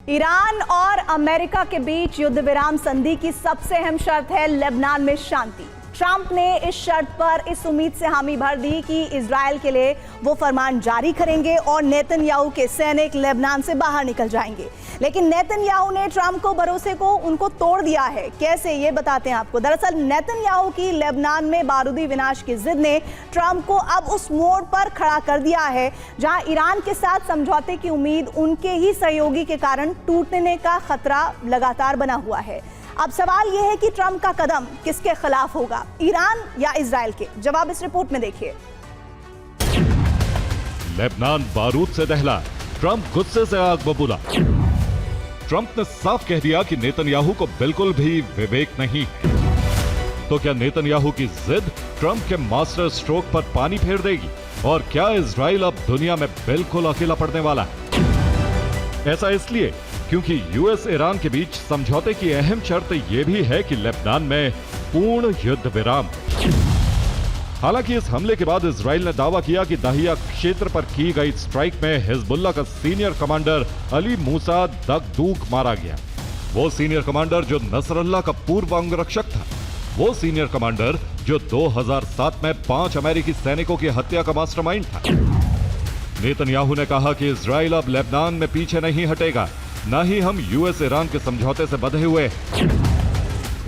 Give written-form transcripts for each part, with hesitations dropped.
Iran और America के बीच युद्ध विराम संधि की सबसे अहम शर्त है लेबनान में शांति। ट्रंप ने इस शर्त पर इस उम्मीद से हामी भर दी कि इजरायल के लिए वो फरमान जारी करेंगे और नेतन्याहू के सैनिक लेबनान से बाहर निकल जाएंगे। लेकिन नेतन्याहू ने ट्रंप को भरोसे को उनको तोड़ दिया है। कैसे, ये बताते हैं आपको। दरअसल नेतन्याहू की लेबनान में बारूदी विनाश की जिद ने ट्रंप को अब उस मोड़ पर खड़ा कर दिया है जहां ईरान के साथ समझौते की उम्मीद उनके ही सहयोगी के कारण टूटने का खतरा लगातार बना हुआ है। अब सवाल यह है कि ट्रंप का कदम किसके खिलाफ होगा, ईरान या इजरायल के? जवाब इस रिपोर्ट में देखिए। लेबनान बारूद से दहला, ट्रंप गुस्से से आग बबूला। ट्रंप ने साफ कह दिया कि नेतन्याहू को बिल्कुल भी विवेक नहीं। तो क्या नेतन्याहू की जिद ट्रंप के मास्टर स्ट्रोक पर पानी फेर देगी? और क्या इजराइल अब दुनिया में बिल्कुल अकेला पड़ने वाला है? ऐसा इसलिए क्योंकि यूएस ईरान के बीच समझौते की अहम शर्त यह भी है कि लेबनान में पूर्ण युद्ध विराम। हालांकि इस हमले के बाद इजराइल ने दावा किया कि दाहिया क्षेत्र पर की गई स्ट्राइक में हिजबुल्लाह का सीनियर कमांडर अली मूसा दगदूग मारा गया। वो सीनियर कमांडर जो नसरल्लाह का पूर्व अंगरक्षक था, वो सीनियर कमांडर जो 2007 में 5 अमेरिकी सैनिकों की हत्या का मास्टरमाइंड था। नेतन्याहू ने कहा कि इजराइल अब लेबनान में पीछे नहीं हटेगा, न ही हम यूएस ईरान के समझौते से बंधे हुए।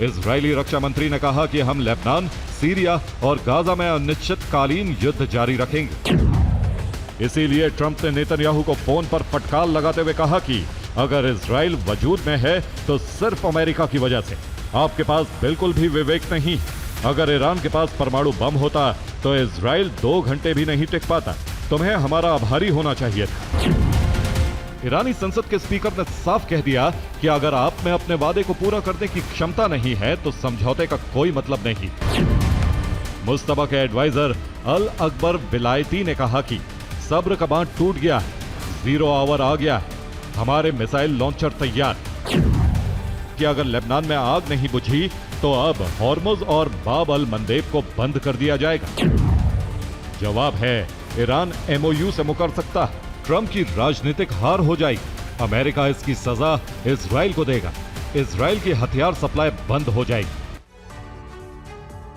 इजरायली रक्षा मंत्री ने कहा कि हम लेबनान, सीरिया और गाजा में अनिश्चितकालीन युद्ध जारी रखेंगे। इसीलिए ट्रंप ने नेतन्याहू को फोन पर फटकार लगाते हुए कहा कि अगर इजराइल वजूद में है तो सिर्फ अमेरिका की वजह से। आपके पास बिल्कुल भी विवेक नहीं। अगर ईरान के पास परमाणु बम होता तो इजराइल 2 घंटे भी नहीं टिक पाता। तुम्हें हमारा आभारी होना चाहिए था। ईरानी संसद के स्पीकर ने साफ कह दिया कि अगर आप में अपने वादे को पूरा करने की क्षमता नहीं है तो समझौते का कोई मतलब नहीं। मुस्तफा के एडवाइजर अल अकबर विलायती ने कहा कि सब्र का बांध टूट गया है, 0 आवर आ गया है, हमारे मिसाइल लॉन्चर तैयार। कि अगर लेबनान में आग नहीं बुझी तो अब हॉर्मुज और बाब अल मंदेब को बंद कर दिया जाएगा। जवाब है, ईरान एमओयू से मुकर सकता है। ट्रंप की राजनीतिक हार हो जाएगी। अमेरिका इसकी सजा इजराइल को देगा। इजराइल की हथियार सप्लाई बंद हो जाएगी।